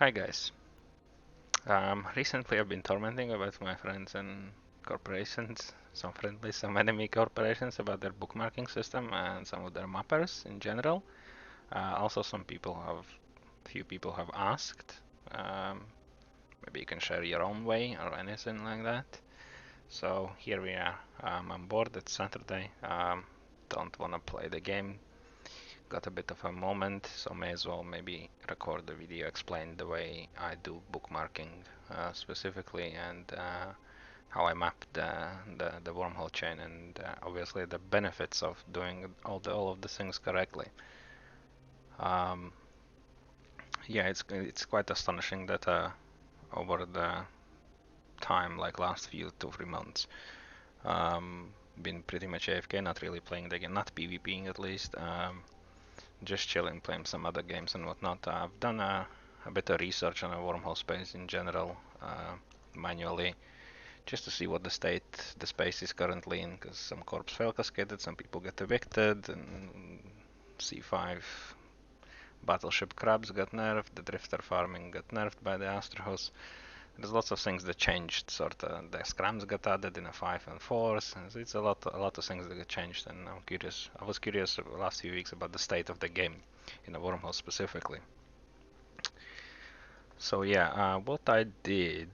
Hi guys. Recently I've been tormenting about my friends and corporations, some friendly, some enemy corporations about their bookmarking system and some of their mappers in general. Also few people have asked. Um, Maybe you can share your own way or anything like that. So here we are. I'm bored. It's Saturday. Don't want to play the game. Got a bit of a moment, so may as well maybe record the video, explain the way I do bookmarking specifically, and how I map the wormhole chain, and obviously the benefits of doing all of the things correctly. Um, yeah, it's quite astonishing that over the time, like last few 2 3 months, um, been pretty much AFK, not really playing the game, not PvPing at least. Just chilling, playing some other games and whatnot. I've done a bit of research on a wormhole space in general, manually, just to see what the space is currently in, because some corps fail cascaded, some people get evicted, and C5 battleship crabs got nerfed, the drifter farming got nerfed by the Astros. There's lots of things that changed, sort of. The scrams got added in a 5 and 4s, and it's a lot of things that got changed, and I'm curious. I was curious the last few weeks about the state of the game in a wormhole specifically. So yeah, what I did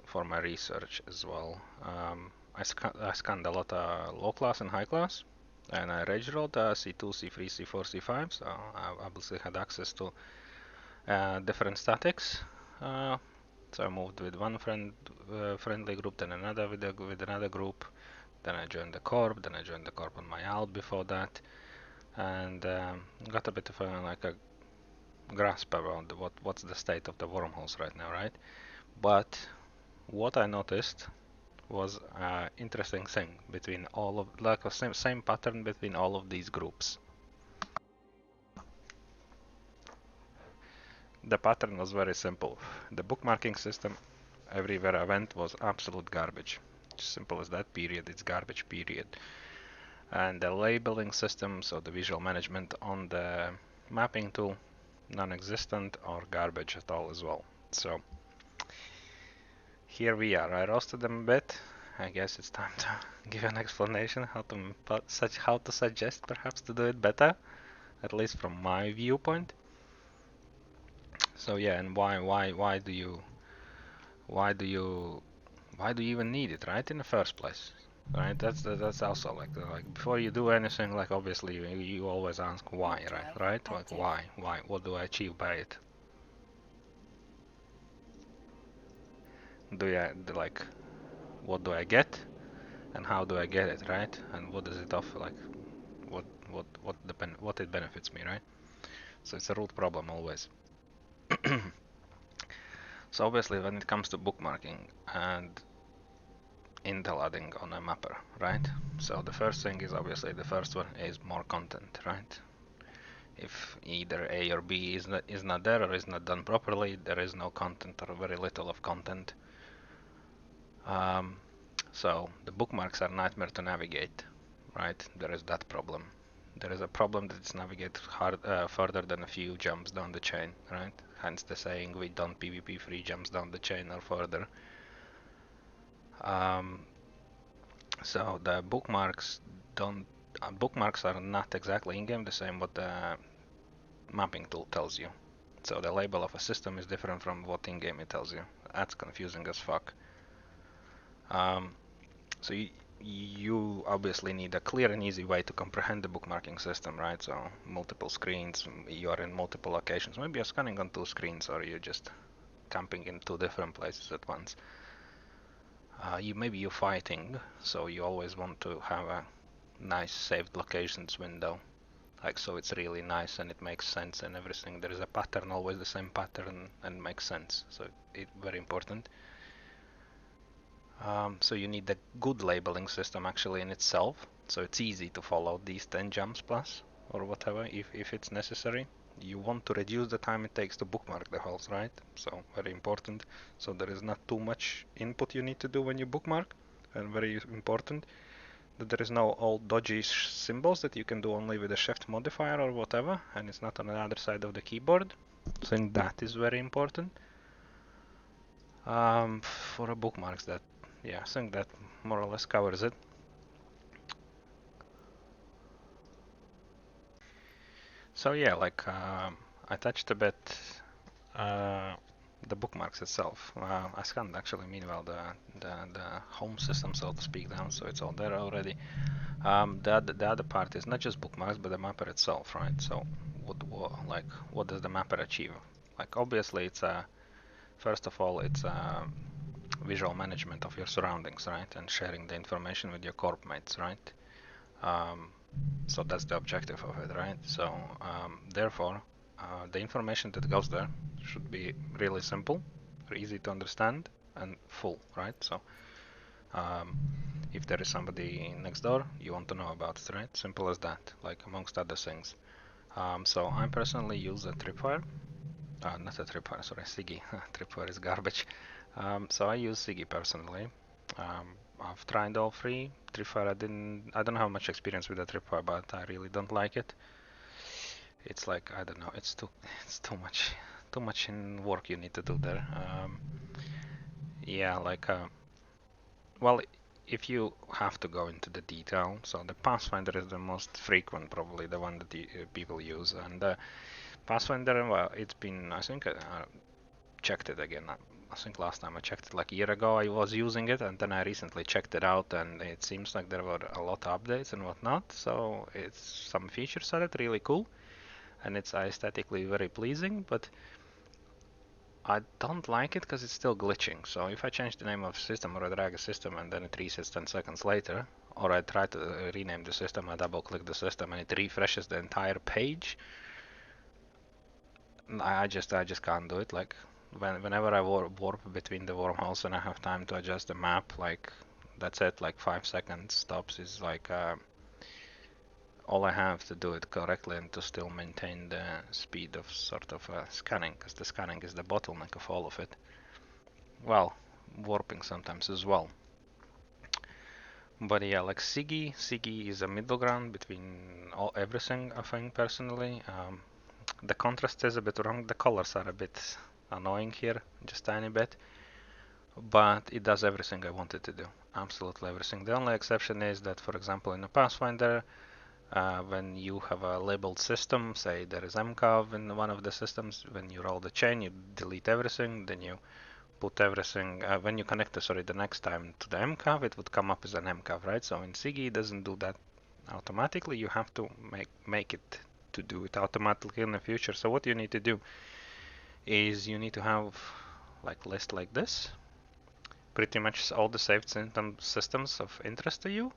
for my research as well, I scanned a lot of low class and high class, and I rage rolled C2, C3, C4, C5, so I obviously had access to different statics. Uh, So I moved with one friendly group, then another with another group. Then I joined the corp. Then I joined the corp on my alt before that, and got a bit of a grasp around what's the state of the wormholes right now, right? But what I noticed was an interesting thing between all of like a same pattern between all of these groups. The pattern was very simple. The bookmarking system everywhere I went was absolute garbage. Simple as that. Period. It's garbage. Period. And the labeling system, so the visual management on the mapping tool, non-existent or garbage at all as well. So here we are. I roasted them a bit. I guess it's time to give an explanation how to suggest perhaps to do it better, at least from my viewpoint. So yeah, and why do you why do you even need it, right, in the first place? Right, that's also like before you do anything, like obviously you always ask why, right, like why, what do I achieve by it? Do I like what do I get and how do I get it, right? And what does it offer, like what it benefits me, right? So it's a root problem always. So obviously when it comes to bookmarking and intel adding on a mapper, right? So the first thing is obviously the first one is more content, right? If either A or B is not there or is not done properly, there is no content or very little of content. Um, so the bookmarks are nightmare to navigate, right? There is that problem. There is a problem that it's navigated further than a few jumps down the chain, right? Hence the saying we don't PvP 3 jumps down the chain or further. Um, so the don't bookmarks are not exactly in-game the same what the mapping tool tells you. So the label of a system is different from what in-game it tells you. That's confusing as fuck. Um, so you obviously need a clear and easy way to comprehend the bookmarking system, right? So multiple screens, you are in multiple locations. Maybe you're scanning on 2 screens or you're just camping in 2 different places at once. Maybe you're fighting, so you always want to have a nice saved locations window. Like so it's really nice and it makes sense and everything. There is a pattern, always the same pattern and makes sense. So it's very important. So you need a good labeling system actually in itself. So it's easy to follow these 10 jumps plus or whatever if it's necessary. You want to reduce the time it takes to bookmark the holes, right? So very important. So there is not too much input you need to do when you bookmark, and very important that there is no old dodgy symbols that you can do only with a shift modifier or whatever, and it's not on the other side of the keyboard. I think that is very important. For a bookmarks, that yeah, I think that more or less covers it. So yeah, like I touched a bit uh, the bookmarks itself. I scanned actually meanwhile the home system, so to speak, down, so it's all there already. The other part is not just bookmarks, but the mapper itself, right? So what does the mapper achieve? Like obviously it's a first of all it's a visual management of your surroundings, right, and sharing the information with your corp mates, right? Um, so that's the objective of it, right? So therefore, the information that goes there should be really simple, easy to understand, and full, right? So um, if there is somebody next door, you want to know about it, right? Simple as that, like amongst other things. So I personally use a tripwire, not a tripwire, sorry, Sigi. Tripwire is garbage. So I use Sigi personally. I've tried all three. Tripwire, I don't have much experience with the tripwire, but I really don't like it. It's like I don't know, it's too much in work you need to do there. Yeah, like well, if you have to go into the detail, so the Pathfinder is the most frequent, probably the one that people use, and Pathfinder, well, it's been I think checked it again. I think last time I checked it like a year ago I was using it, and then I recently checked it out, and it seems like there were a lot of updates and whatnot. So it's some features are it really cool, and it's aesthetically very pleasing, but I don't like it because it's still glitching. So if I change the name of the system or I drag a system and then it resets 10 seconds later, or I try to rename the system, I double click the system and it refreshes the entire page, I just can't do it. Like whenever I warp between the wormholes and I have time to adjust the map, like that's it. Like 5 seconds stops is like all I have to do it correctly and to still maintain the speed of sort of scanning, because the scanning is the bottleneck of all of it. Well, warping sometimes as well. But yeah, like Sigi is a middle ground between everything. I think personally, the contrast is a bit wrong. The colors are a bit annoying here, just tiny bit. But it does everything I wanted to do. Absolutely everything. The only exception is that, for example, in a Pathfinder, when you have a labeled system, say there is mcav in one of the systems, when you roll the chain, you delete everything, then you put everything, when you connect the next time to the mcav, it would come up as an mcav, right? So in Sigi, it doesn't do that automatically. You have to make it to do it automatically in the future. So what you need to do is you need to have like list like this, pretty much all the saved systems of interest to you.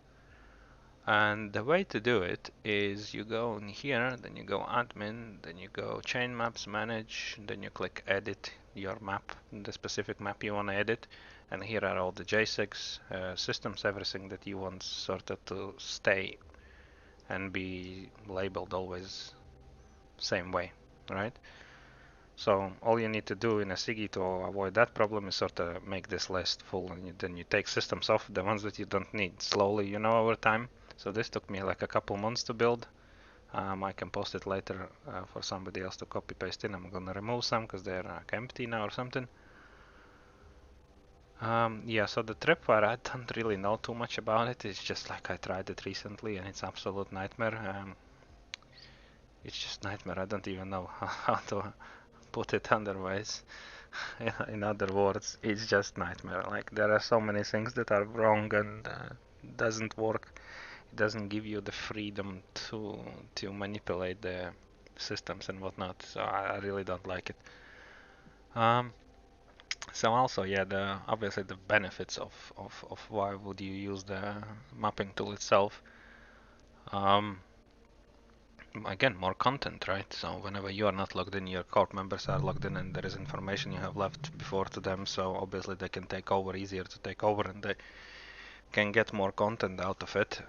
And the way to do it is you go in here, then you go admin, then you go chain maps, manage, then you click edit your map, the specific map you want to edit. And here are all the JSONs, systems, everything that you want sort of to stay and be labeled always same way, right? So all you need to do in a Sigi to avoid that problem is sort of make this list full, and then you take systems off, the ones that you don't need, slowly, over time. So this took me like a couple months to build. I can post it later for somebody else to copy paste in. I'm gonna remove some because they're empty now or something. Yeah, so the tripwire, I don't really know too much about it. It's just like I tried it recently and it's absolute nightmare. It's just nightmare. I don't even know how to put it otherwise. In other words, it's just nightmare. Like there are so many things that are wrong and doesn't work. It doesn't give you the freedom to manipulate the systems and whatnot. So I really don't like it. Um, so also, yeah, the obviously the benefits of why would you use the mapping tool itself. Um, Again, more content, right? So whenever you are not logged in, your court members are logged in, and there is information you have left before to them. So obviously they can take over, easier to take over, and they can get more content out of it.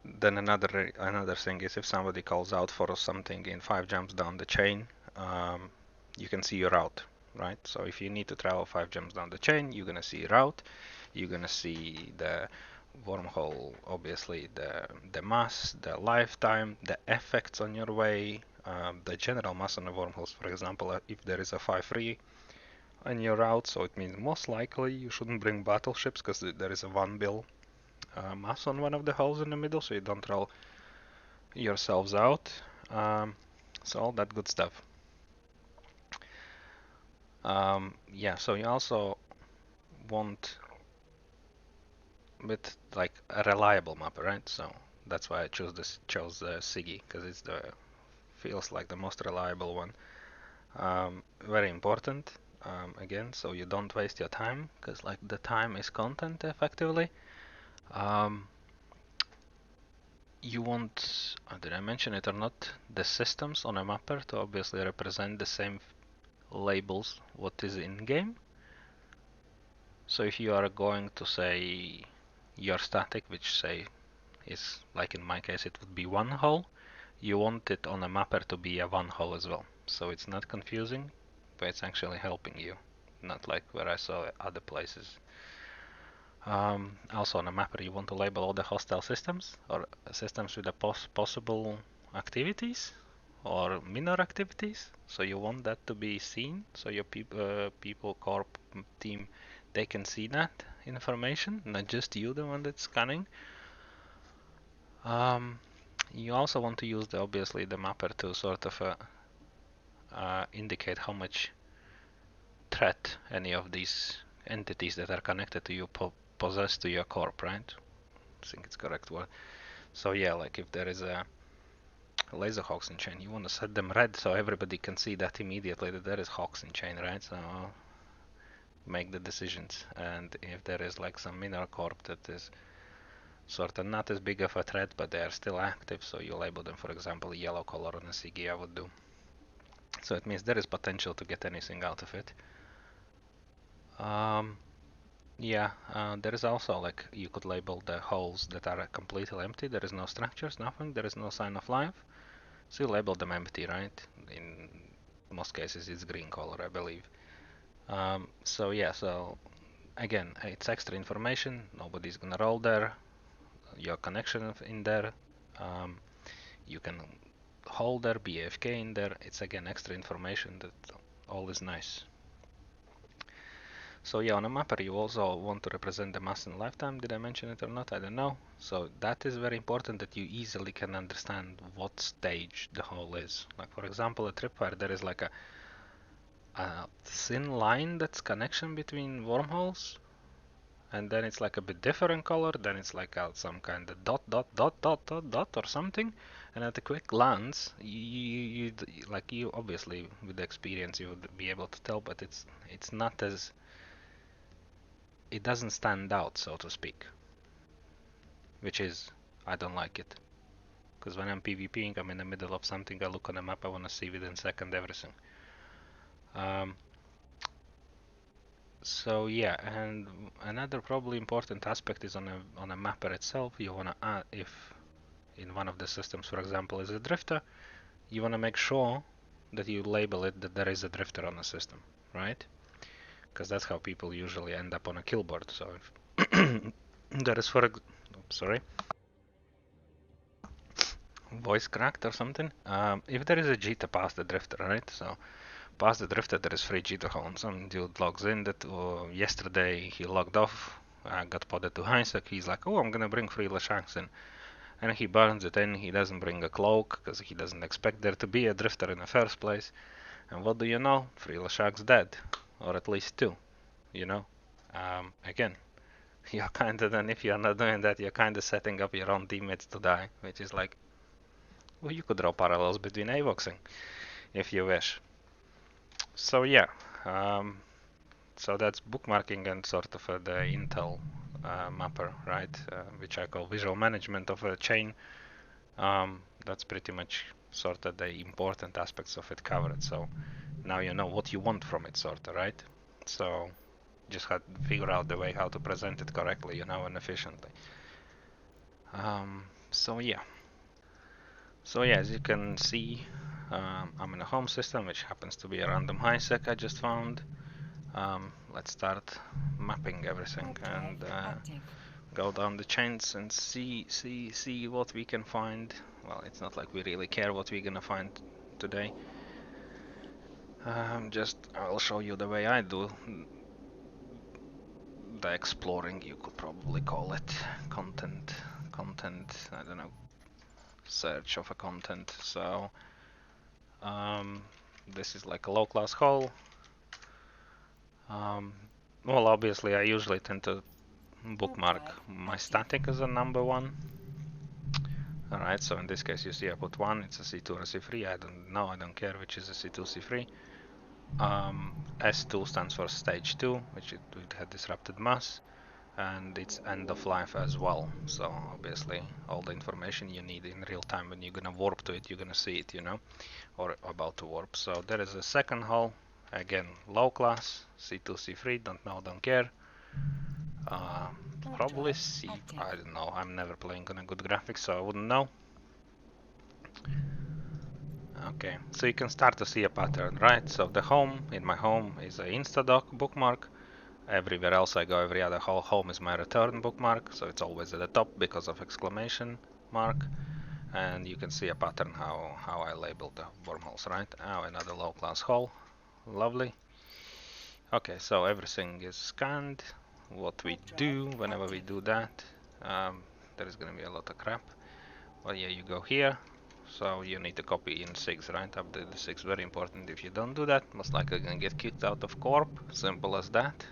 Then another thing is if somebody calls out for something in 5 jumps down the chain, um, you can see your route, right? So if you need to travel 5 jumps down the chain, you're gonna see route, you're gonna see the wormhole, obviously the mass, the lifetime, the effects on your way, the general mass on the wormholes. For example, if there is a 5-3 in your route, so it means most likely you shouldn't bring battleships because there is a 1 bill mass on one of the holes in the middle, so you don't roll yourselves out. So all that good stuff. Yeah, so you also want with like a reliable map, right? So that's why I chose Siggy because it's the feels like the most reliable one. Very important again, so you don't waste your time because like the time is content effectively. Um, you want, did I mention it or not, the systems on a mapper to obviously represent the same labels what is in game. So if you are going to say your static, which say is like in my case it would be one hole, you want it on a mapper to be a one hole as well. So it's not confusing, but it's actually helping you, not like where I saw other places. Also on a mapper you want to label all the hostile systems or systems with the possible activities or minor activities. So you want that to be seen, so your people, corp, team, they can see that information, not just you, the one that's scanning. You also want to use obviously the mapper to sort of indicate how much threat any of these entities that are connected to you possess to your corp, right? I think it's correct word. So yeah, like if there is a laser hawks in chain, you want to set them red so everybody can see that immediately that there is hawks in chain, right? So make the decisions. And if there is like some minor corp that is sort of not as big of a threat, but they are still active, so you label them, for example, yellow color on a CG, I would do. So it means there is potential to get anything out of it. Yeah, there is also like you could label the holes that are completely empty. There is no structures, nothing. There is no sign of life. So you label them empty, right? In most cases, it's green color, I believe. So yeah, so again, it's extra information. Nobody's gonna roll there. Your connection in there. Um, you can hold there, BFK in there. It's again extra information that all is nice. So yeah, on a mapper you also want to represent the mass in lifetime. Did I mention it or not? I don't know. So that is very important that you easily can understand what stage the hole is. Like for example, a tripwire, there is like a thin line that's connection between wormholes, and then it's like a bit different color. Then it's like some kind of dot dot dot dot dot dot or something. And at a quick glance, you like you obviously with the experience you would be able to tell, but it's not as it doesn't stand out, so to speak, which is, I don't like it. Because when I'm PvPing, I'm in the middle of something, I look on the map, I want to see within a second everything. Um, so yeah, and another probably important aspect is on a mapper itself. You want to add, if in one of the systems, for example, is a drifter, you want to make sure that you label it that there is a drifter on the system, right? Because that's how people usually end up on a kill board. So if there is sorry, voice cracked or something. If there is a Jita past the drifter, right? So past the drifter, there is free Jita hole. Some dude logs in that yesterday he logged off, got podded to Highsec. He's like, oh, I'm gonna bring free Lashanks in. And he burns it in. He doesn't bring a cloak because he doesn't expect there to be a drifter in the first place. And what do you know? Free Lashank's dead. Or at least two, you know? Again, you're kinda then, if you're not doing that, you're kinda setting up your own teammates to die, which is like, well, you could draw parallels between Avoxing if you wish. So yeah, so that's bookmarking and sort of the Intel mapper, right? Which I call visual management of a chain. That's pretty much sort of the important aspects of it covered. So now you know what you want from it, sort of, right? So just had to figure out the way how to present it correctly, and efficiently. So yeah. So yeah, as you can see, I'm in a home system, which happens to be a random highsec I just found. Let's start mapping everything and go down the chains and see what we can find. Well, it's not like we really care what we're gonna find today. I'll show you the way I do the exploring, you could probably call it. Content, I don't know, search of a content. So this is like a low class hole. Well, obviously I usually tend to bookmark my static as a number one. Alright, so in this case you see I put 1, it's a C2 or a C3, I don't care which is a C2, C3. S2 stands for stage 2, which it had disrupted mass, and it's end of life as well. So obviously all the information you need in real time when you're gonna warp to it, you're gonna see it, you know, or about to warp. So there is a second hole, again low class, C2, C3, don't know, don't care. Probably C, I don't know, I'm never playing on a good graphics, so I wouldn't know. Okay, so you can start to see a pattern, right? So the home, in my home, is a Instadoc bookmark. Everywhere else I go, every other home is my return bookmark, so it's always at the top because of exclamation mark. And you can see a pattern how I labeled the wormholes, right? Now another low class hole, lovely. Okay, so everything is scanned. What we do whenever we do that, there is gonna be a lot of crap. Well, yeah, you go here. So you need to copy in 6, right? Update the 6, very important. If you don't do that, most likely you're gonna get kicked out of corp. Simple as that.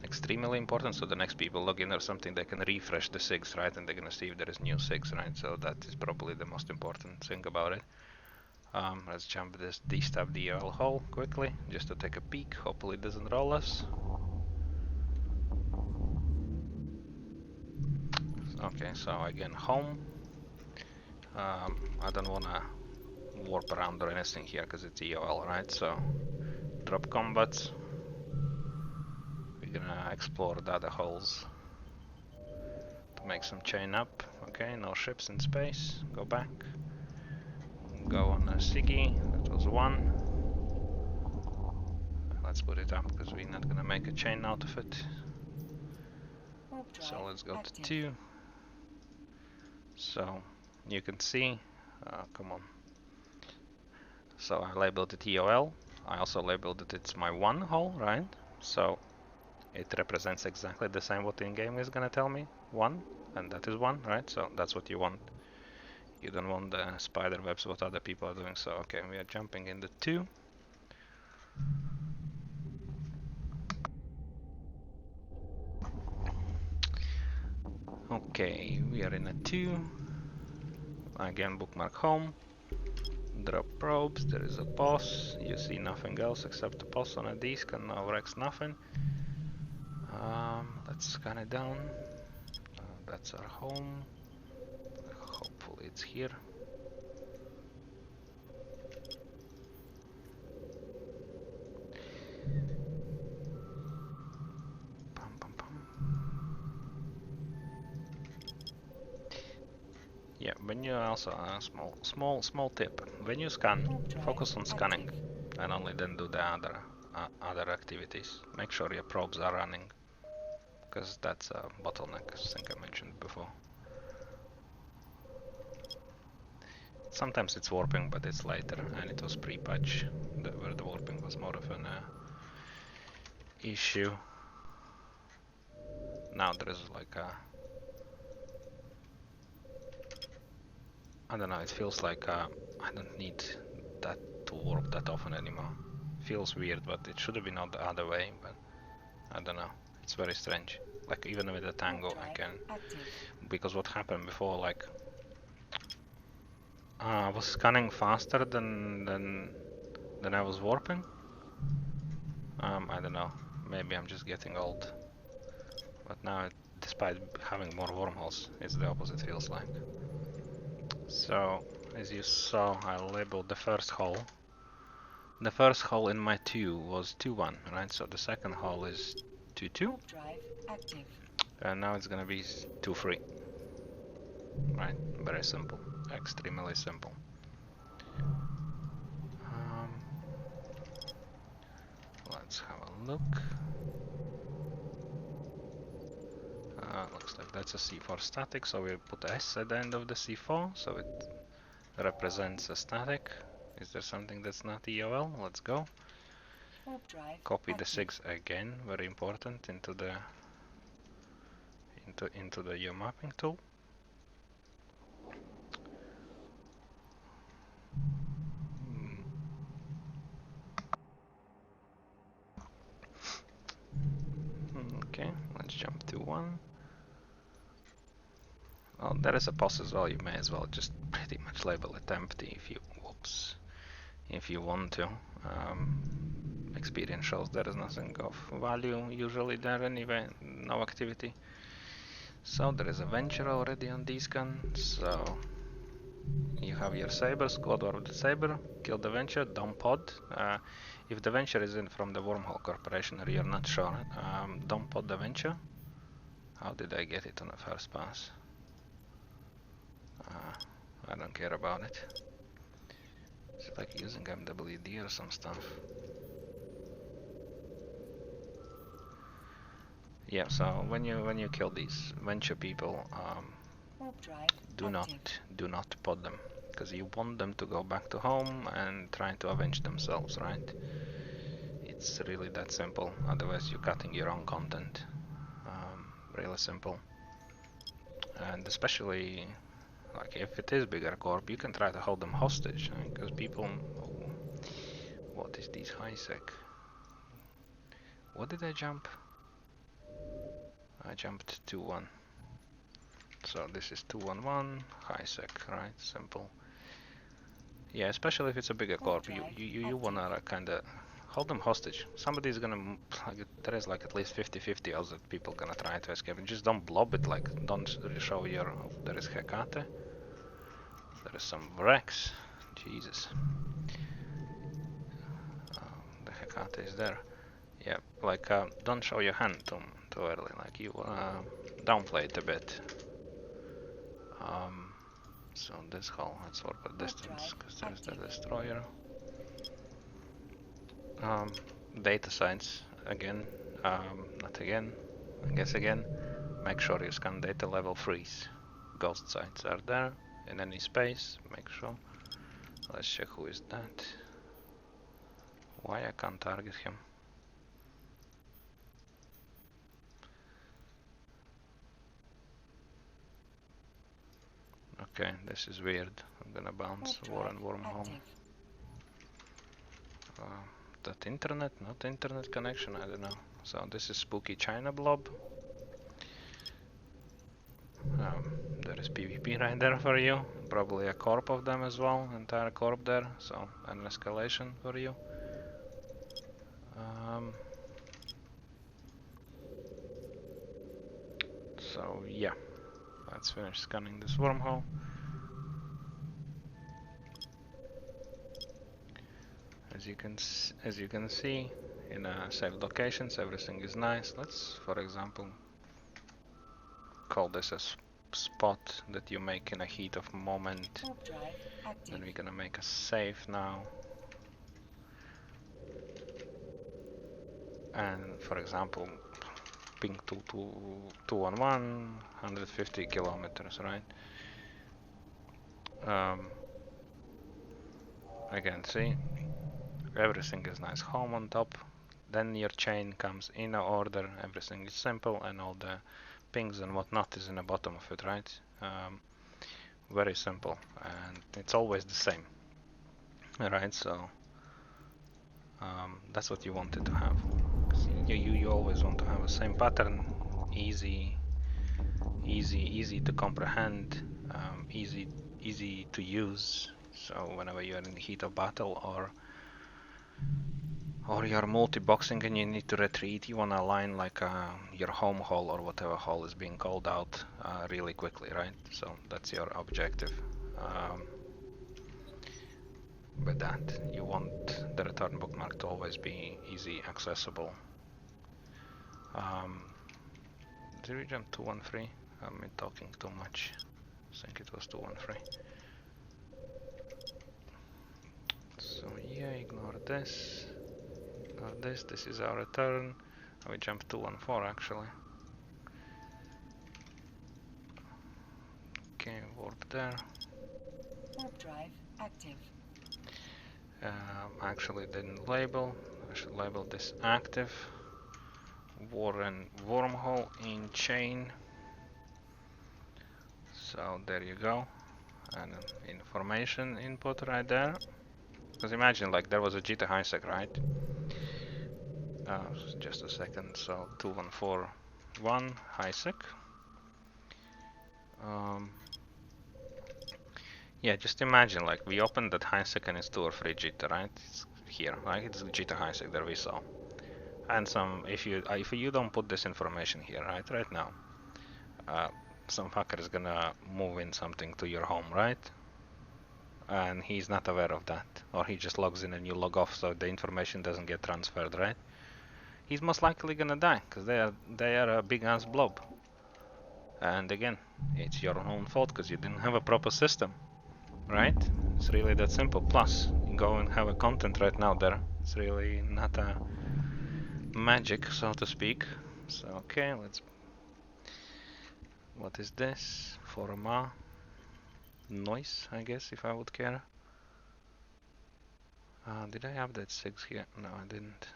Extremely important, so the next people log in or something, they can refresh the 6, right? And they're gonna see if there is new 6, right? So that is probably the most important thing about it. Let's jump this D-stab DL hole quickly, just to take a peek. Hopefully it doesn't roll us. Okay, so again, home. I don't wanna warp around or anything here because it's EOL, right? So drop combat. We're gonna explore the other holes to make some chain up. Okay, no ships in space. Go back. Go on a Siggy. That was 1. Let's put it up because we're not gonna make a chain out of it. So let's go to 2. So you can see, come on. So I labeled it EOL. I also labeled it it's my 1 hole, right? So it represents exactly the same what in-game is gonna tell me. 1, and that is 1, right? So that's what you want. You don't want the spider webs what other people are doing. So okay, we are jumping into 2. Okay, we are in a 2. Again, bookmark home. Drop probes, there is a pos. You see nothing else except the pos on a disk and no Rex nothing. Let's scan it down. That's our home. Hopefully it's here. Yeah, when you also small tip. When you scan, focus on scanning, and only then do the other activities. Make sure your probes are running, because that's a bottleneck, I think I mentioned before. Sometimes it's warping, but it's later, and it was pre-patch where the warping was more of an issue. Now there is like a, I don't know, it feels like I don't need that to warp that often anymore. Feels weird, but it should have been the other way, but I don't know. It's very strange. Like even with the tango I can, because what happened before, like I was scanning faster than I was warping. I don't know. Maybe I'm just getting old. But now, despite having more wormholes, it's the opposite feels like. So, as you saw, I labeled the first hole. The first hole in my 2 was 2-1, right? So the second hole is 2-2. And now it's gonna be 2-3. Right? Very simple. Extremely simple. Let's have a look. Looks like that's a C4 static, so we put S at the end of the C4, so it represents a static. Is there something that's not EOL? Let's go. Copy the 6 again, very important, into the your mapping tool. Okay, let's jump to 1. Oh, there is a pos as well. You may as well just pretty much label it empty if you want to. Experience shows there is nothing of value usually there anyway, no activity. So there is a venture already on these guns. So you have your saber, squad war with the saber, kill the venture, don't pod. If the venture is in from the Wormhole Corporation or you're not sure, don't pod the venture. How did I get it on the first pass? I don't care about it. It's like using MWD or some stuff. Yeah, so when you kill these venture people, do not pod them, because you want them to go back to home and try to avenge themselves, right? It's really that simple. Otherwise, you're cutting your own content. Really simple. And especially, like if it is bigger corp, you can try to hold them hostage, because people. Oh, what is this high sec? What did I jump? I jumped 2-1. So this is 2-1-1, high sec, right? Simple. Yeah, especially if it's a bigger corp, you wanna kinda hold them hostage. Somebody's gonna, like, there is like at least 50-50 odds that people gonna try to escape. And just don't blob it, like, don't show your, there is Hecate. There is some Vrex. Jesus. The Hecate is there. Yeah, like, don't show your hand too early, like, you wanna downplay it a bit. So this hull, let's work at distance, because there's the destroyer. Data sites, again, not again, I guess again. Make sure you scan data level freeze. Ghost sites are there, in any space, make sure. Let's check who is that. Why I can't target him? Okay, this is weird. I'm gonna bounce War and Wormhole. That internet, not internet connection, I don't know. So this is spooky China blob. There is PvP right there for you. Probably a corp of them as well, entire corp there. So an escalation for you. So yeah, let's finish scanning this wormhole. As you can see, in saved locations, everything is nice. Let's, for example, call this a spot that you make in a heat of moment. Then we're gonna make a save now. And for example, ping 211, 150 kilometers, right? Again, see, everything is nice. Home on top. Then your chain comes in order. Everything is simple, and all the pings and whatnot is in the bottom of it, right? Very simple, and it's always the same, right? So that's what you wanted to have. You always want to have the same pattern, easy to comprehend, easy to use. So whenever you're in the heat of battle or you're multi-boxing and you need to retreat, you want to align like your home hall or whatever hall is being called out really quickly, right? So that's your objective. With that, you want the return bookmark to always be easy accessible. Did we jump 213? I'm talking too much. I think it was 213. So yeah, ignore this. Ignore this. This is our return. We jumped 214 actually. Okay, warp there. Warp drive active. Actually didn't label. I should label this active. Wormhole in chain. So there you go. And information input right there. Because imagine like there was a Jita HiSec, right? Just a second. So 2141 HiSec. Yeah, just imagine like we opened that HiSec and it's 2 or 3 Jita, right? It's here, right? It's Jita HiSec that we saw. And some if you don't put this information here, right now, some fucker is gonna move in something to your home, right? And he's not aware of that, or he just logs in and you log off, so the information doesn't get transferred, right? He's most likely gonna die because they are a big ass blob. And again, it's your own fault because you didn't have a proper system, right? It's really that simple. Plus, you go and have a content right now there. It's really not a magic, so to speak. So okay, let's. What is this? Forma noise, I guess, if I would care. Did I have that 6 here? No, I didn't.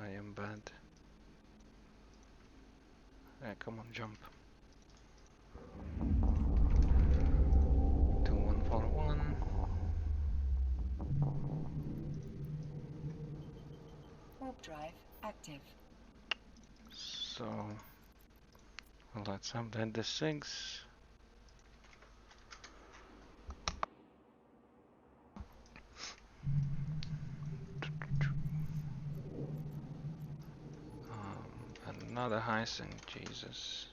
I am bad. Come on, jump. 2141. Warp drive active. So let's update the 6. Another HiSync, Jesus.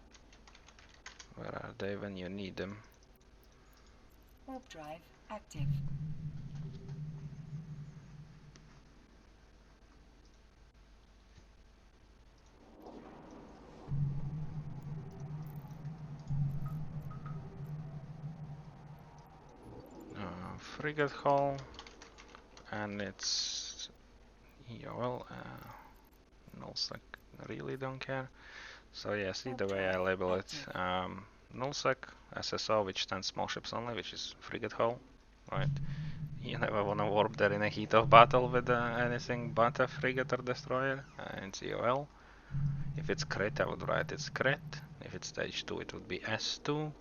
Where are they when you need them? Warp drive active. Frigate hull, and it's well, nullsec. Really don't care. So yeah, see the way I label it. Nullsec SSO, which stands small ships only, which is frigate hull, right? You never wanna warp there in a heat of battle with anything but a frigate or destroyer. And COL. If it's crit, I would write it's crit. If it's stage 2, it would be S2.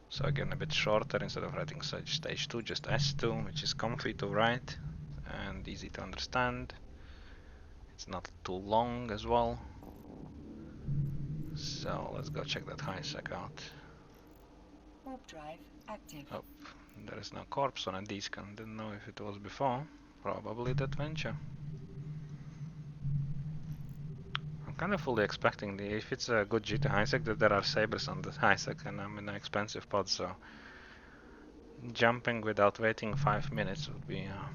So again, a bit shorter, instead of writing stage 2, just S2, which is comfy to write and easy to understand. It's not too long as well. So let's go check that HiSec out. Warp drive active. Oh, there is no corpse on a D-scan. Didn't know if it was before. Probably that venture. I'm kind of fully expecting if it's a good Jita HiSec that there are sabers on the HiSec, and I'm in an expensive pod, so jumping without waiting 5 minutes would be a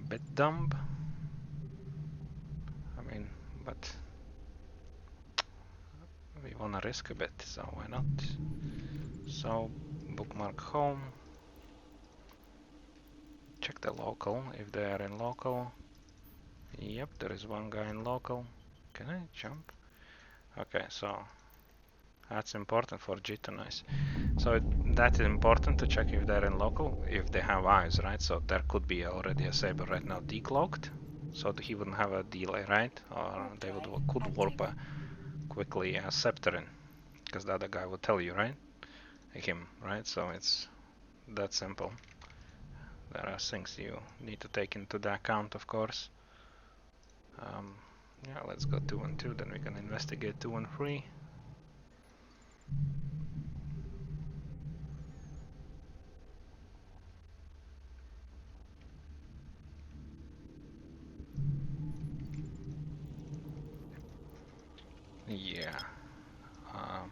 bit dumb. I mean, but we wanna risk a bit, so why not? So bookmark home. Check the local if they are in local. Yep, there is one guy in local. Can I jump? Okay, so that's important for Jita, nice. So that is important to check if they're in local, if they have eyes, right? So there could be already a saber right now decloaked, so he wouldn't have a delay, right? Or they could warp quickly a scepter in, because the other guy would tell you, right? Him, right? So it's that simple. There are things you need to take into the account, of course. Yeah, let's go 2 and 2, then we can investigate 2 and 3. Yeah. I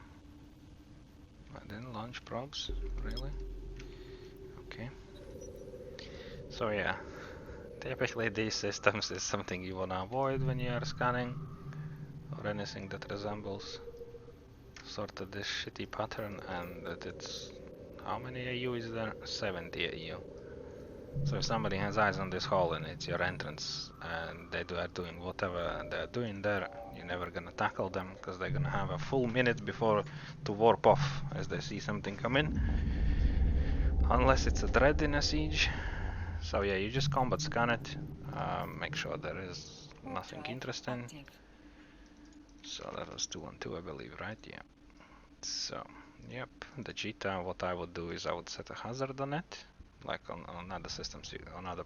didn't launch probes, really? Okay. So yeah, typically these systems is something you wanna avoid when you are scanning, or anything that resembles sort of this shitty pattern, and that it's... How many AU is there? 70 AU. So if somebody has eyes on this hole and it's your entrance, and they are doing whatever they're doing there, you're never gonna tackle them, because they're gonna have a full minute before to warp off as they see something come in. unless it's a dread in a siege. So yeah, you just combat scan it, make sure there is Warp nothing drive interesting. active. So that was 212, I believe, right? Yeah. So, yep, the Jita, what I would do is I would set a hazard on it, like on other systems, on other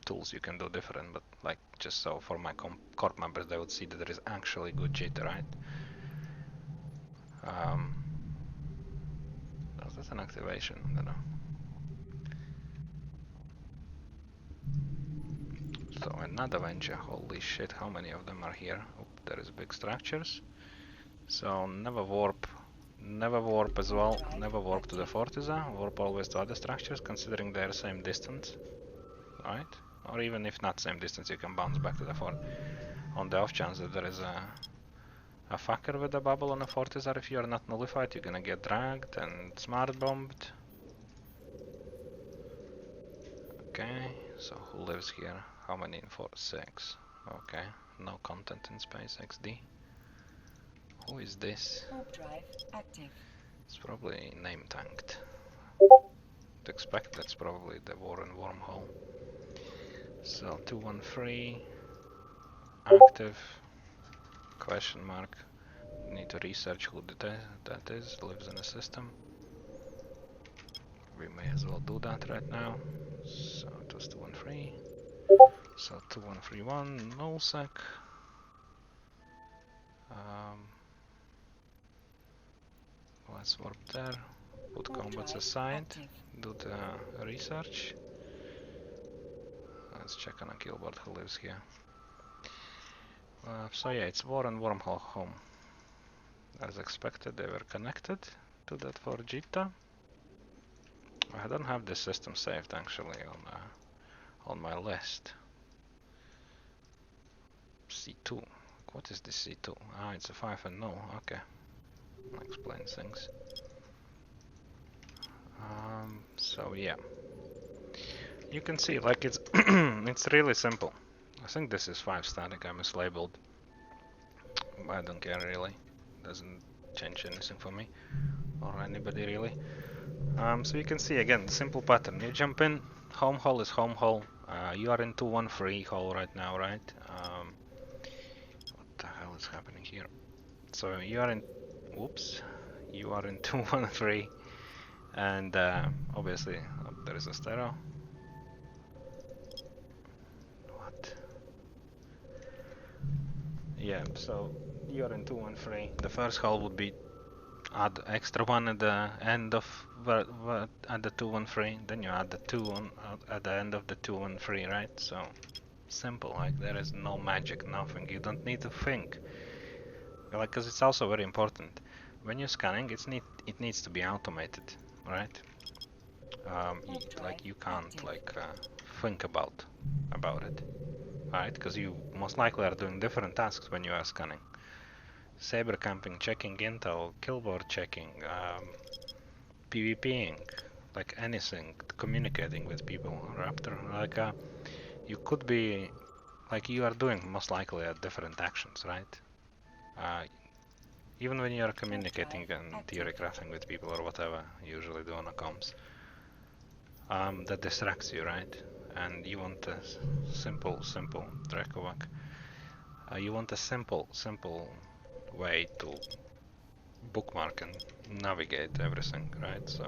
tools you can do different, but like just so for my corp members they would see that there is actually good Jita, right? Um, was that an activation? I don't know. So another venture, holy shit, how many of them are here? Oh, there is big structures. So never warp as well, never warp to the Fortiza, warp always to other structures considering they're same distance, right? Or even if not same distance, you can bounce back to the fort. On the off chance that there is a fucker with a bubble on a Fortiza, if you are not nullified, you're gonna get dragged and smart bombed. Okay, so who lives here? How many in 4-6? Okay, no content in space XD. Who is this? Warp drive active. It's probably name tanked. To expect that's probably the war in Wormhole. So 213 active question mark. Need to research who that is. Lives in the system. We may as well do that right now. So it was 213. So 2131 nullsec. Um, let's warp there. Put Warp combats drive aside. active. Do the research. Let's check on a killboard who lives here. So yeah, it's War and Wormhole home. As expected, they were connected to that for Jita. I don't have this system saved actually on my list. C2. What is this C2? Ah, it's a 5 and null. Okay, explains things. So yeah, you can see like it's it's really simple. I think this is 5 static. I mislabeled. I don't care really. Doesn't change anything for me or anybody really. So you can see again the simple pattern. You jump in. Home hole is home hole. You are in 213 hole right now, right? What the hell is happening here? So you are in. Whoops. You are in 213, and obviously there is a stereo. What? Yeah. So you are in 213. The first hole would be add extra one at the end of at the 213. Then you add the two on at the end of the 213, right? So simple, like there is no magic, nothing. You don't need to think, like, because it's also very important when you're scanning. It needs to be automated, right? Like you can't like think about it, right? Because you most likely are doing different tasks when you are scanning. Saber camping, checking intel, killboard checking, PvPing, like anything, communicating with people. Raptor, like you could be like you are doing most likely different actions, right? Uh, Even when you are communicating and theory crafting with people or whatever you usually do on a comms, that distracts you, right? And you want a simple Dracovac. You want a simple way to bookmark and navigate everything, right? So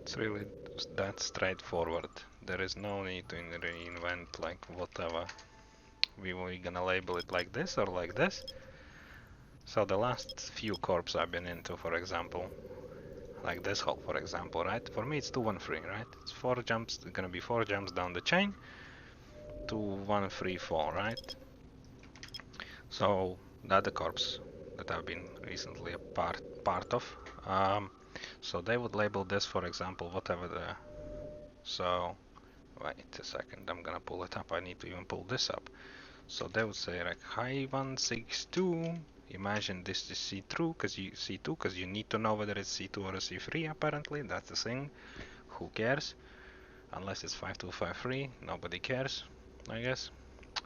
it's really that straightforward. There is no need to reinvent like whatever. We gonna label it like this or like this. So the last few corps I've been into, for example, like this hole, for example, right? For me, it's 213, right? It's 4 jumps. It's gonna be 4 jumps down the chain to 134, right? So the other corps that I've been recently a part of, so they would label this, for example, whatever the. So wait a second, I'm gonna pull it up. I need to even pull this up. So they would say like hi 162. Imagine this is C2 because you need to know whether it's C2 or a C3. Apparently, that's the thing. Who cares? Unless it's 5253, nobody cares, I guess.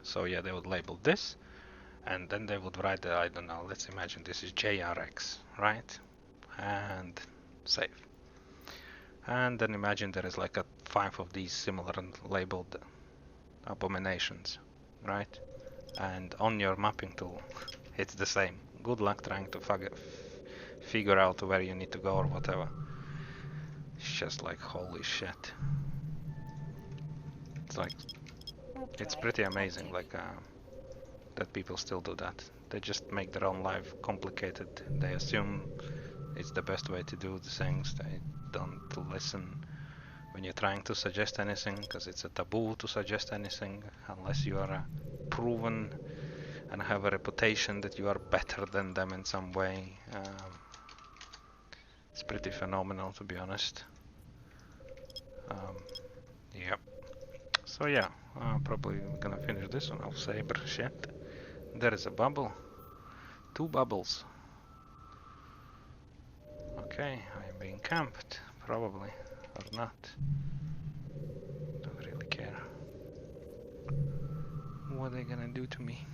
So yeah, they would label this, and then they would write, I don't know, let's imagine this is JRX, right? And save. And then imagine there is like 5 of these similar labeled abominations, right? And on your mapping tool, it's the same. Good luck trying to figure out where you need to go or whatever. It's just like holy shit. It's like it's pretty amazing, like that people still do that. They just make their own life complicated. They assume it's the best way to do the things. They don't listen when you're trying to suggest anything, because it's a taboo to suggest anything unless you are proven and have a reputation that you are better than them in some way. It's pretty phenomenal, to be honest. Yep. So yeah, probably gonna finish this one. I'll saber shit. There is a bubble. 2 bubbles. Okay, I am being camped, probably, or not. Don't really care. What are they gonna do to me?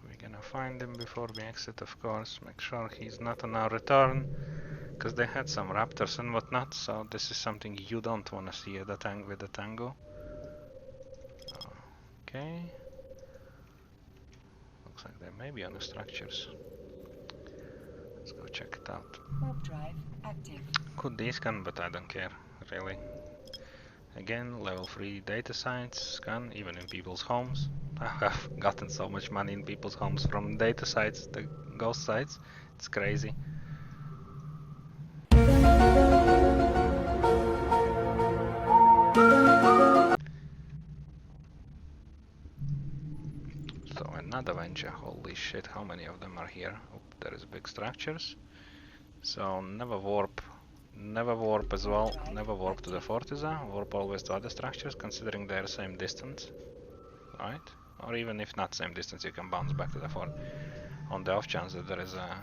We're gonna find him before we exit, of course. Make sure he's not on our return, because they had some raptors and whatnot, so this is something you don't want to see at the with the tango. Okay. Looks like they may be on the structures. Let's go check it out. Warp drive active. Could these scan, but I don't care, really. Again, level 3 data sites scan, even in people's homes. I have gotten so much money in people's homes from data sites, the ghost sites. It's crazy. So another venture, holy shit, how many of them are here? Oh, there is big structures. So never warp as well, never warp to the Fortiza, warp always to other structures, considering they're same distance, right? Or even if not same distance, you can bounce back to the fort. On the off chance that there is a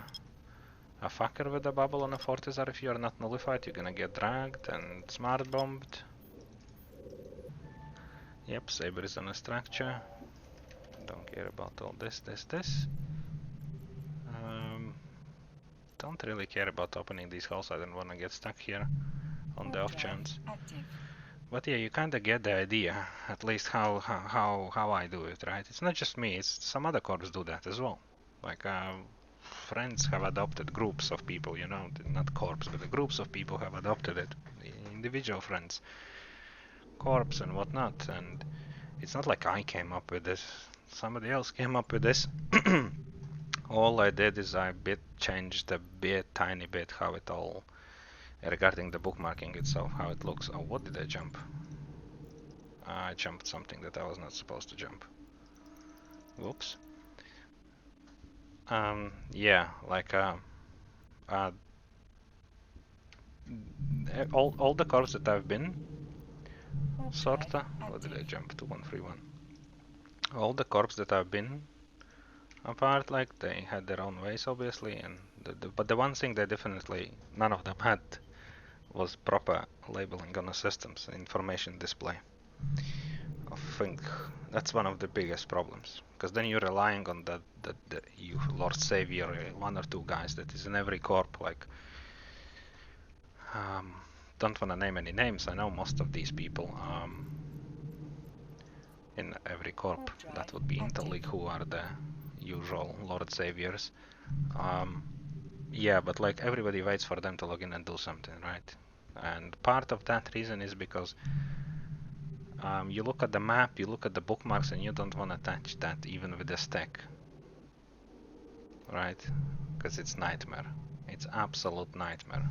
fucker with a bubble on a Fortiza, if you are not nullified, you're gonna get dragged and smart bombed. Yep, Saber is on a structure. Don't care about all this. Don't really care about opening these holes. I don't want to get stuck here on the off chance. Active. But yeah, you kind of get the idea, at least how I do it, right? It's not just me. It's some other corps do that as well. Like friends have adopted groups of people, you know, not corps, but the groups of people have adopted it. Individual friends, corps and whatnot. And it's not like I came up with this. Somebody else came up with this. All I did is I changed a tiny bit how it all, regarding the bookmarking itself, how it looks. Oh, what did I jump? I jumped something that I was not supposed to jump. Whoops. Yeah, like all the cars that I've been, sorta. What did I jump to? 131. All the corps that I've been apart, like they had their own ways, obviously, and but the one thing they definitely none of them had was proper labeling on the systems, information display. I think that's one of the biggest problems, because then you're relying on the you Lord Savior, 1 or 2 guys that is in every corp. Like, don't want to name any names. I know most of these people. In every corp, that would be Interleague, who are the usual Lord Saviors. Yeah, but like everybody waits for them to log in and do something, right? And part of that reason is because you look at the map, you look at the bookmarks, and you don't want to touch that even with a stack, right? Because it's nightmare. It's absolute nightmare.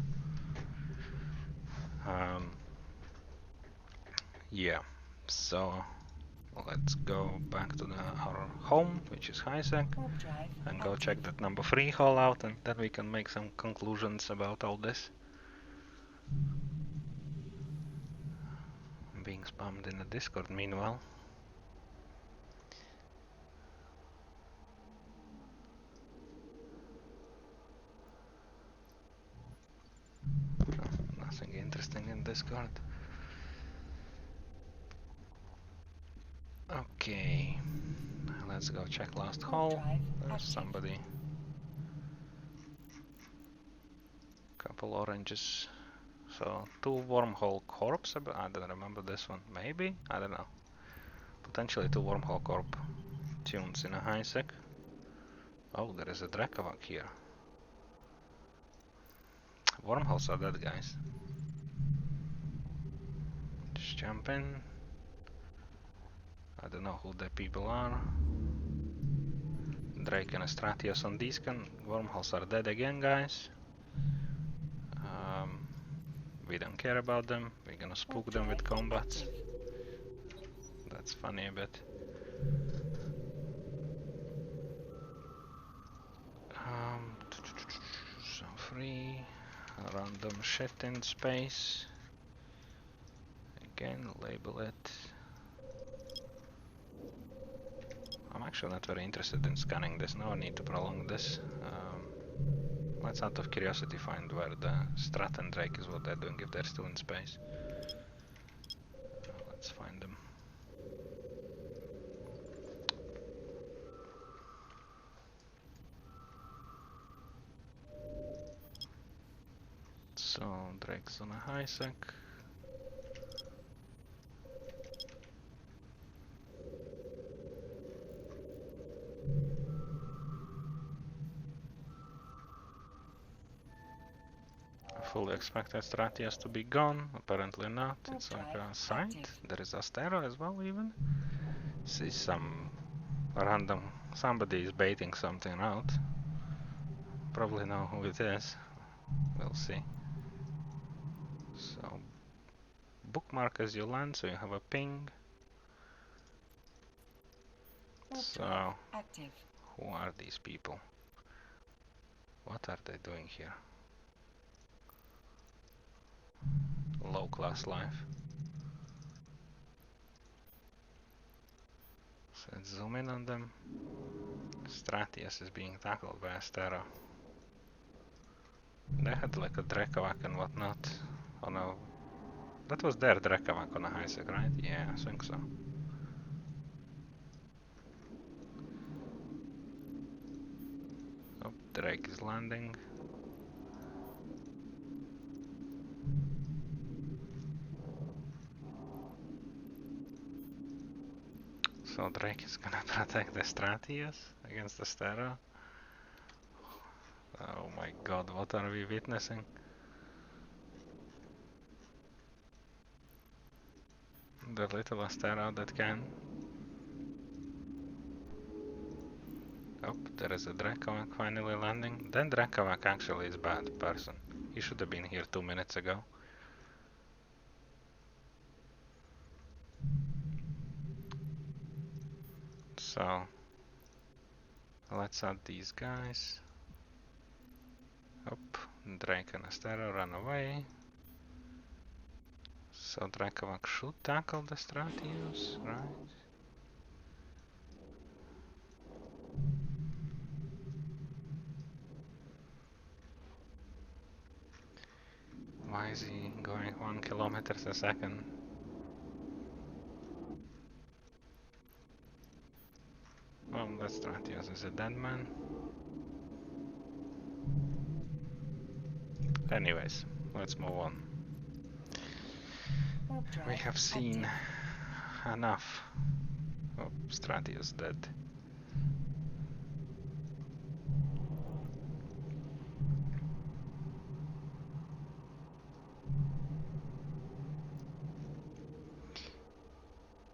Yeah, so let's go back to our home, which is Highsec, and go check that number 3 hole out, and then we can make some conclusions about all this. I'm being spammed in the Discord meanwhile. Nothing interesting in Discord. Okay, let's go check last hole. There's somebody. couple oranges. So 2 wormhole corps. I don't remember this one. Maybe? I don't know. Potentially 2 wormhole corp tunes in a high sec. Oh, there is a Drakavak here. Wormholes are dead, guys. Just jump in. I don't know who the people are. Drake and Stratios on Discan. Wormholes are dead again, guys. We don't care about them. We're gonna spook them with combats. That's funny a bit. So free. Random shit in space. Again, label it. I'm actually not very interested in scanning this. No need to prolong this. Let's out of curiosity find where the Strat and Drake is, what they're doing if they're still in space. Let's find them. So Drake's on a high sec. I fully expected Stratias to be gone, apparently not. It's like a site. There is Astero as well even. See some random, somebody is baiting something out. Probably know who it is. We'll see. So bookmark as you land, so you have a ping. So who are these people? What are they doing here? Low class life. So let's zoom in on them. Stratius is being tackled by Astero. They had like a Drakavak and whatnot. Oh no. That was their Drakavak on a high sec, right? Yeah, I think so. Oh, Drake is landing. So Drake is gonna protect the Stratius against the Astero. Oh my god, what are we witnessing? The little Astero that can. Oh, there is a Drakavak finally landing. Then Drakavak actually is a bad person. He should have been here 2 minutes ago. So let's add these guys. Up, Drake and Astero run away. So Drakavak should tackle the Stratius, right? Why is he going 1 kilometer a second? Well, that Stratius is a dead man. Anyways, let's move on. We have seen enough. Oh, Stratius dead.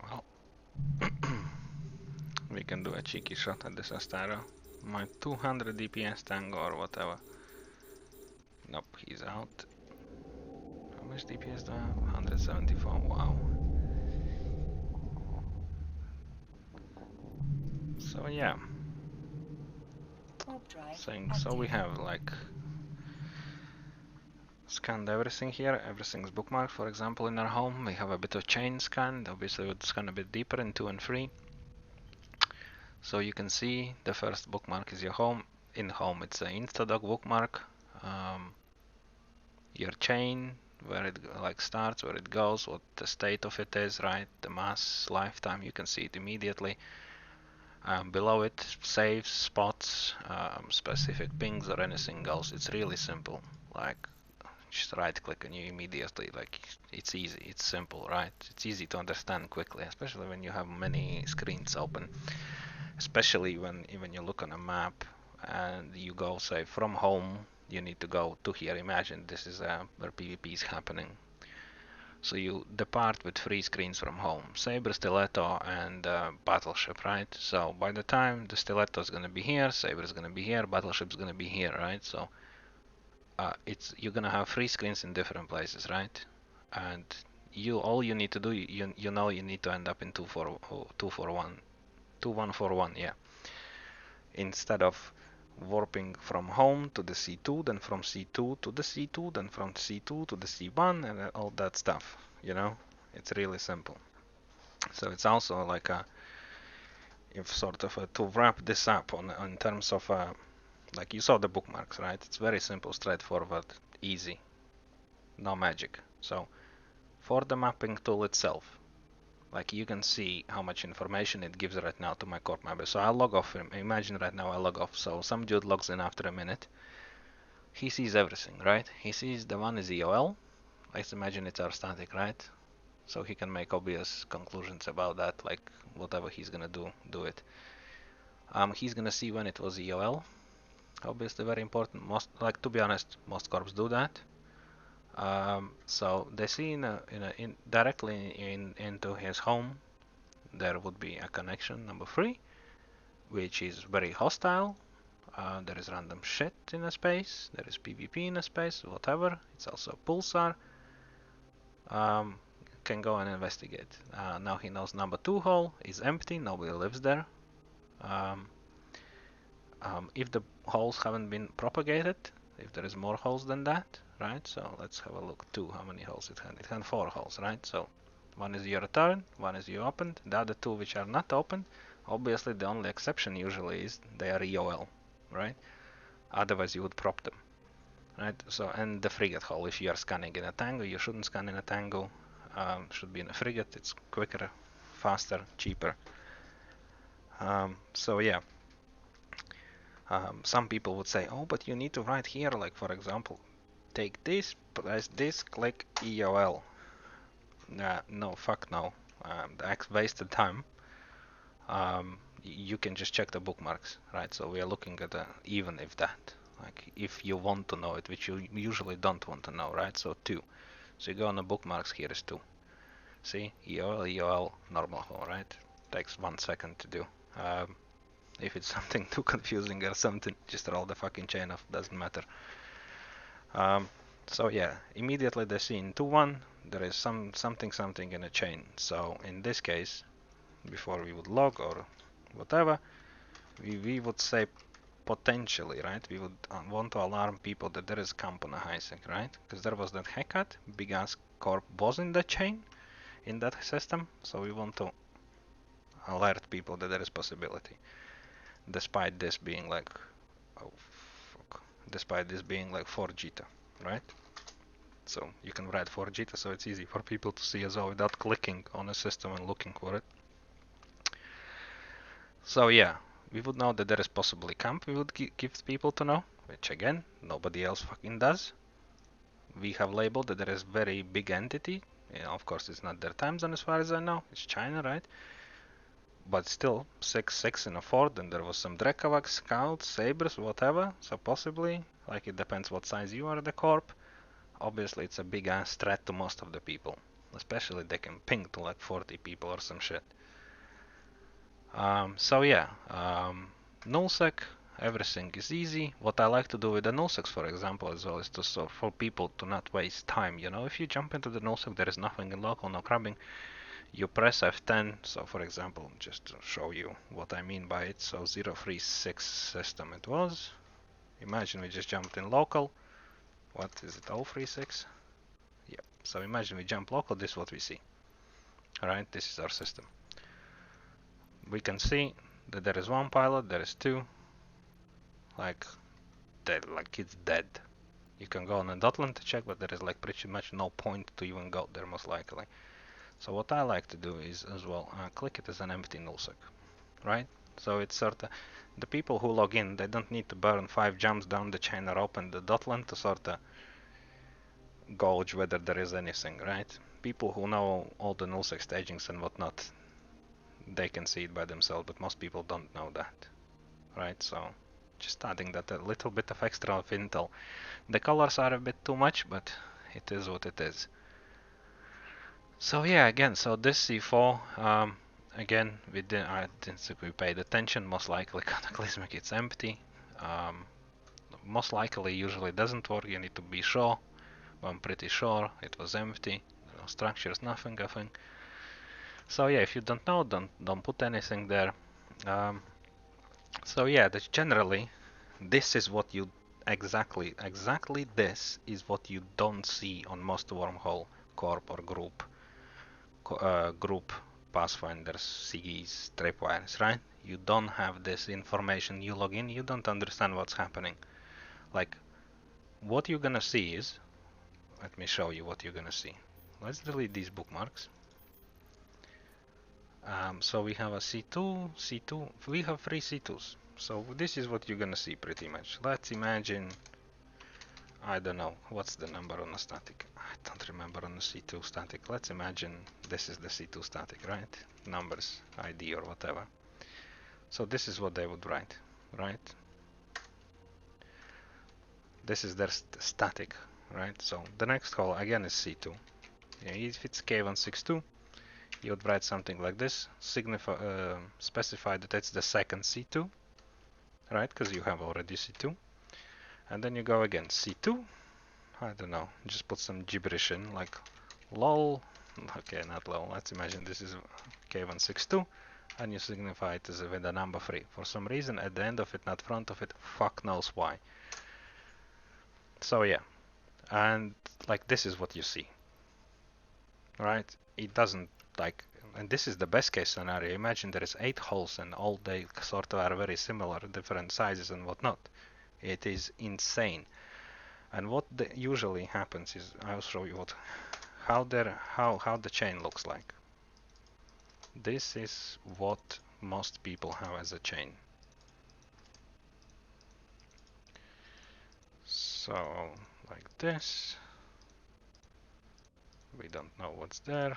Well, we can do a cheeky shot at this Astero. My 200 DPS tango or whatever. Nope, he's out. How much DPS do I have? 174, wow. So yeah. So we have like scanned everything here, everything's bookmarked. For example, in our home we have a bit of chain scanned, obviously we'll scan a bit deeper in 2 and 3. So you can see the first bookmark is your home. In home it's an instadoc bookmark. Your chain, where it like starts, where it goes, what the state of it is, right? The mass, lifetime, you can see it immediately. Below it, saves, spots, specific pings or anything else. It's really simple. Like just right click and you immediately, like, it's easy, it's simple, right? It's easy to understand quickly, especially when you have many screens open, especially when you look on a map and you go, say, from home, you need to go to here. Imagine this is where PvP is happening. So you depart with 3 screens from home, Saber, Stiletto, and Battleship, right? So by the time the Stiletto is gonna be here, Saber is gonna be here, Battleship is gonna be here, right? So it's you're gonna have 3 screens in different places, right? And you all you need to do, you know, you need to end up in 241, 2141, yeah. Instead of warping from home to the C2, then from C2 to the C2, then from C2 to the C1, and all that stuff. You know, it's really simple. So it's also like a, if sort of to wrap this up on in terms of like you saw the bookmarks, right? It's very simple, straightforward, easy, no magic. So for the mapping tool itself, like you can see how much information it gives right now to my corp mapper. So I'll log off. Imagine right now I log off. So some dude logs in after a minute. He sees everything, right? He sees the one is EOL. Let's imagine it's our static, right? So he can make obvious conclusions about that, like whatever he's gonna do it. He's gonna see when it was EOL. Obviously, very important. Most, like to be honest, most corps do that. So they see directly into his home, there would be a connection number 3, which is very hostile. There is random shit in a space. There is PvP in a space, whatever. It's also pulsar. Um, can go and investigate. Now he knows number 2 hole is empty. Nobody lives there. Um, if the holes haven't been propagated, if there is more holes than that, right? So let's have a look. 2, how many holes it had? It had 4 holes, right? So one is your return, one is you opened. The other 2 which are not opened, obviously the only exception usually is they are EOL, right? Otherwise you would prop them, right? So, and the frigate hole, if you are scanning in a tango, you shouldn't scan in a tango. Should be in a frigate. It's quicker, faster, cheaper. So yeah, some people would say, oh, but you need to write here, like for example, take this, press this, click EOL. No, fuck no. That's wasted time. You can just check the bookmarks, right? So we are looking at even if that, like if you want to know it, which you usually don't want to know, right? So 2. So you go on the bookmarks, here is 2. See, EOL, EOL, normal hole, right? Takes 1 second to do. If it's something too confusing or something, just roll the fucking chain off, doesn't matter. So yeah, immediately they see in 2-1, there is something in a chain. So in this case, before we would log or whatever, we would say potentially, right? We would want to alarm people that there is camp on a high sec, right? Because there was that haircut, big ass corp was in that chain, in that system, so we want to alert people that there is possibility, despite this being like, oh fuck, despite this being like 4 Jita, right? So you can write 4 Jita, so it's easy for people to see as well without clicking on a system and looking for it. So yeah, we would know that there is possibly camp. We would give people to know, which again nobody else fucking does. We have labeled that there is very big entity. Yeah, of course, it's not their time zone as far as I know. It's China, right? But still, 6 in a fort, and there was some Drekavac, scouts, sabers, whatever. So possibly, like it depends what size you are the corp. Obviously, it's a big ass threat to most of the people. Especially they can ping to like 40 people or some shit. So yeah, nullsec, everything is easy. What I like to do with the nullsecs, for example, as well, is to sort for people to not waste time. You know, if you jump into the nullsec, there is nothing in local, no crabbing. You press F10. So, for example, just to show you what I mean by it. So 036 system it was. Imagine we just jumped in local. What is it? 036? Yeah. So imagine we jump local. This is what we see. All right. This is our system. We can see that there is 1 pilot. There is 2. Like dead, like it's dead. You can go on a dotland to check, but there is like pretty much no point to even go there most likely. So what I like to do is as well click it as an empty nullsec, right? So it's sort of the people who log in, they don't need to burn 5 jumps down the chain or open the dotland to sort of gauge whether there is anything, right? People who know all the nullsec stagings and whatnot, they can see it by themselves, but most people don't know that, right? So just adding that a little bit of extra of intel. The colors are a bit too much, but it is what it is. So yeah, again, so this C4, again, I didn't think we paid attention. Most likely, Cataclysmic, it's empty. Um, Most likely, usually doesn't work. You need to be sure. But I'm pretty sure it was empty. No structures, nothing, I think. So yeah, if you don't know, don't put anything there. Um, so yeah, that's generally, this is what you exactly this is what you don't see on most wormhole corp or group pathfinders, CGs, tripwires, right? You don't have this information. You log in, you don't understand what's happening. Like, what you're gonna see is, let me show you what you're gonna see. Let's delete these bookmarks. So we have a C2, C2, we have three C2s. So this is what you're gonna see pretty much. Let's imagine, I don't know, what's the number on the static? I don't remember on the C2 static. Let's imagine this is the C2 static, right? Numbers, ID or whatever. So this is what they would write, right? This is their static, right? So the next call again is C2. Yeah, if it's K162, you would write something like this, specify that it's the second C2, right? Because you have already C2. And then you go again, C2, I don't know, just put some gibberish in, like lol, okay, not lol, let's imagine this is K162, and you signify it as with the number 3. For some reason, at the end of it, not front of it, fuck knows why. So yeah, and like this is what you see, right? It doesn't like, and this is the best case scenario. Imagine there is 8 holes and all they sort of are very similar, different sizes and whatnot. It is insane. And what usually happens is, I'll show you how the chain looks like. This is what most people have as a chain. So like this, we don't know what's there.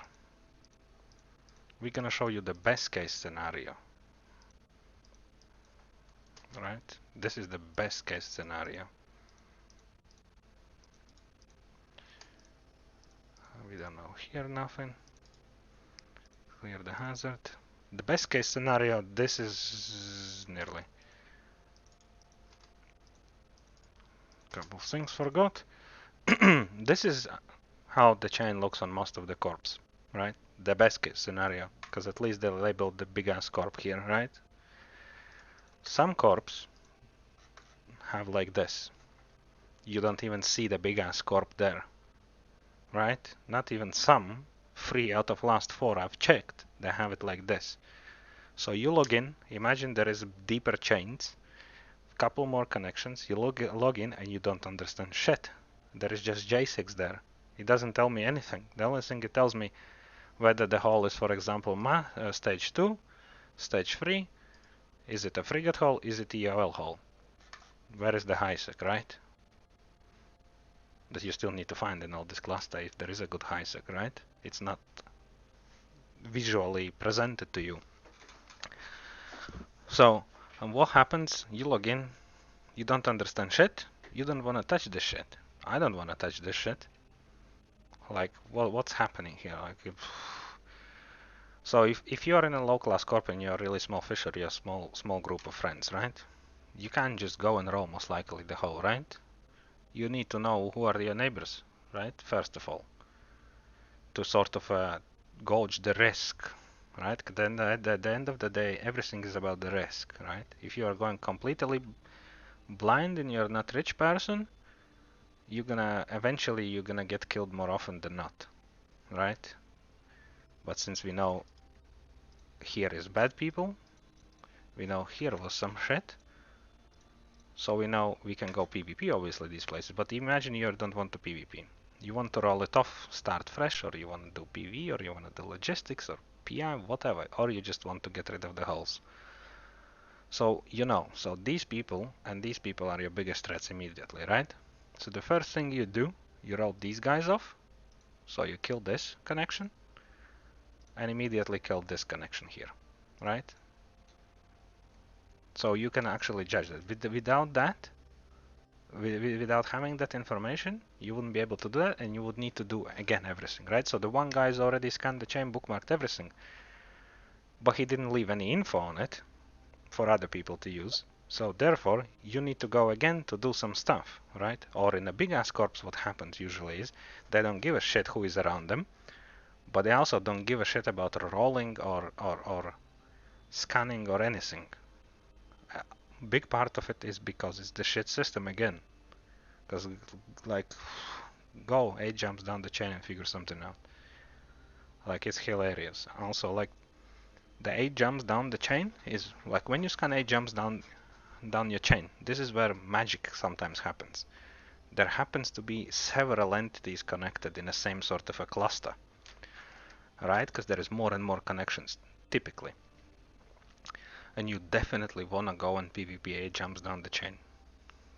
We're gonna show you the best case scenario, right? This is the best case scenario. We don't know here nothing. Clear the hazard. The best case scenario, this is nearly. Couple of things forgot. This is how the chain looks on most of the corps, right? The best case scenario, because at least they labeled the big ass corp here, right? Some corps have like this. You don't even see the big ass corp there, right? Not even some. 3 out of last 4 I've checked, they have it like this. So you log in, imagine there is deeper chains, couple more connections, you log in and you don't understand shit. There is just J6 there. It doesn't tell me anything. The only thing it tells me whether the hole is, for example, stage 2, stage 3, is it a frigate hole, is it EOL hole? Where is the HISEC, right? That you still need to find in all this cluster if there is a good HISEC, right? It's not visually presented to you. So, and what happens? You log in, you don't understand shit, you don't want to touch this shit. I don't want to touch this shit. Like, well, what's happening here? Like, so if you are in a low class corp and you're a really small fish or you're a small group of friends, right? You can't just go and roll most likely the hole, right? You need to know who are your neighbors, right? First of all, to sort of gauge the risk, right? Then at the end of the day, everything is about the risk, right? If you are going completely blind and you're not a rich person, you're gonna get killed more often than not, right? But since we know here is bad people, we know here was some shit, so we know we can go PvP obviously these places. But imagine you don't want to PvP. You want to roll it off, start fresh, or you want to do PV, or you want to do logistics, or PI, whatever, or you just want to get rid of the hulls. So you know, so these people and these people are your biggest threats immediately, right? So the first thing you do You wrote these guys off, so you kill this connection and immediately kill this connection here, right? So you can actually judge that. Without that, without having that information, you wouldn't be able to do that, and you would need to do again everything, right? So the one guy's already scanned the chain, bookmarked everything, but he didn't leave any info on it for other people to use. So therefore, you need to go again to do some stuff, right? Or in a big ass corpse, what happens usually is they don't give a shit who is around them, but they also don't give a shit about rolling or scanning or anything. A big part of it is because it's the shit system again. Because like, go 8 jumps down the chain and figure something out. Like it's hilarious. Also, like the 8 jumps down the chain is like when you scan 8 jumps down your chain. This is where magic sometimes happens. There happens to be several entities connected in the same sort of a cluster, right? Because there is more and more connections typically, and you definitely wanna go and PvP 8 jumps down the chain,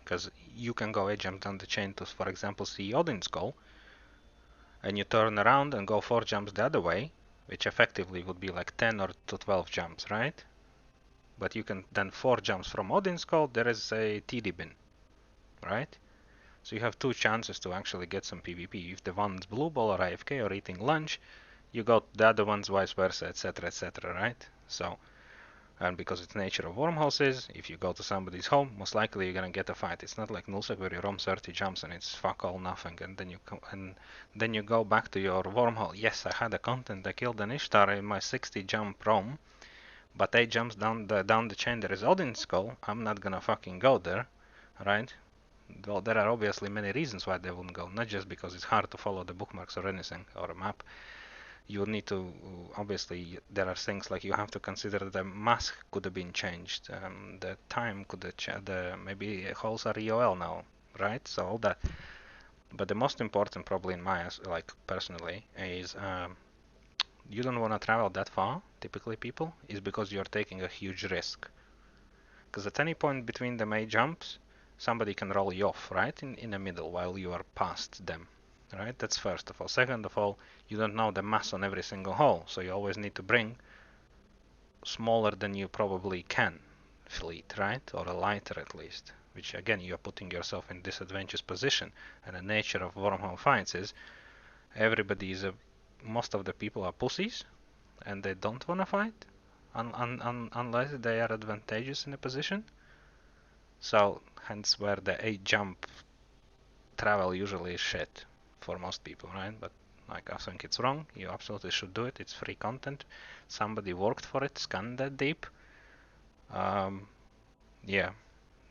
because you can go 8 jumps down the chain to, for example, see Odin's Skull, and you turn around and go 4 jumps the other way, which effectively would be like 10 or to 12 jumps, right? But you can then 4 jumps from Odin's Skull, there is a TD bin, right? So you have 2 chances to actually get some PvP. If the one's blue ball or AFK or eating lunch, you got the other ones vice versa, etc., right? So, and because it's nature of wormholes is, if you go to somebody's home, most likely you're gonna get a fight. It's not like Nullsec where you roam 30 jumps and it's fuck all nothing, and then you go back to your wormhole. Yes, I had a content, I killed an Ishtar in my 60 jump roam, but 8 jumps down the chain there is Odin's Skull. I'm not gonna fucking go there, right? Well, there are obviously many reasons why they wouldn't go, not just because it's hard to follow the bookmarks or anything or a map. You need to, obviously there are things like you have to consider the mask could have been changed, the time could have changed, maybe holes are EOL now, right? So all that. But the most important probably in my, like personally, is you don't want to travel that far, typically people, is because you're taking a huge risk. Because at any point between the 8 jumps, somebody can roll you off, right? In the middle while you are past them, right? That's first of all. Second of all, you don't know the mass on every single hole, so you always need to bring smaller than you probably can fleet, right? Or a lighter at least, which again, you're putting yourself in disadvantageous position. And the nature of wormhole fights is everybody is most of the people are pussies and they don't want to fight unless they are advantageous in a position. So hence where the 8 jump travel usually is shit for most people, right? But like I think it's wrong. You absolutely should do it. It's free content. Somebody worked for it, scanned that deep. Um, yeah,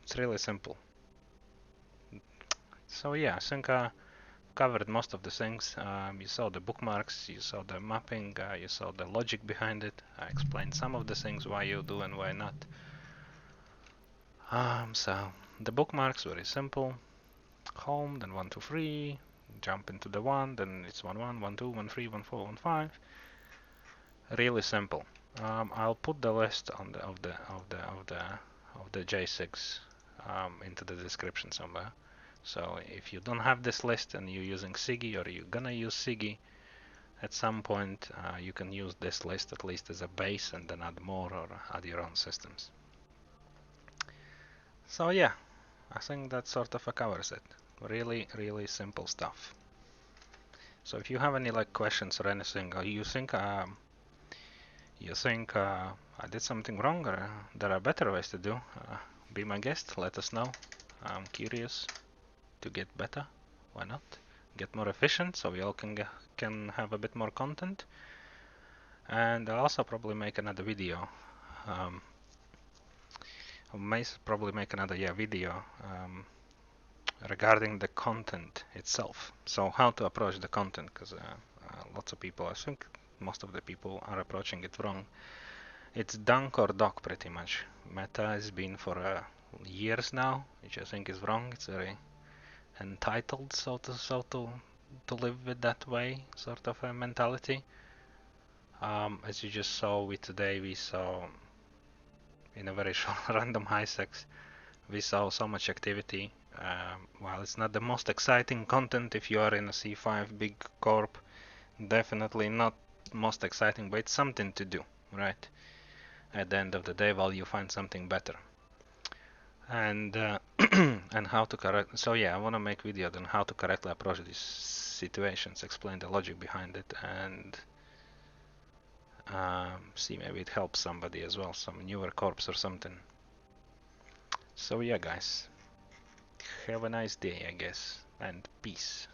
it's really simple. So yeah, I think I covered most of the things. You saw the bookmarks, you saw the mapping, you saw the logic behind it. I explained some of the things why you do and why not. So the bookmarks very simple. Home, then 1, 2, 3. Jump into the one, then it's 1, 1, 1, 2, 1, 3, 1, 4, 1, 5. Really simple. I'll put the list on the J6 into the description somewhere. So if you don't have this list and you're using Sigi or you're gonna use Sigi at some point, you can use this list at least as a base and then add more or add your own systems. So yeah, I think that sort of covers it. Really, really simple stuff. So if you have any like questions or anything, or you think I did something wrong, or there are better ways to do, be my guest. Let us know. I'm curious to get better. Why not? Get more efficient, so we all can have a bit more content. And I'll also probably make another video. I may probably make another video regarding the content itself. So how to approach the content, because lots of people, I think most of the people are approaching it wrong. It's dunk or dock pretty much. Meta has been for years now, which I think is wrong. It's very entitled, to live with that way, sort of a mentality. As you just saw with today, we saw in a very short random high sex, we saw so much activity While it's not the most exciting content if you are in a C5 big corp, definitely not most exciting, but it's something to do, right? At the end of the day, while you find something better. And and how to correct. So yeah, I want to make video on how to correctly approach these situations, explain the logic behind it, and see maybe it helps somebody as well, some newer corps or something. So yeah, guys, have a nice day, I guess, and peace.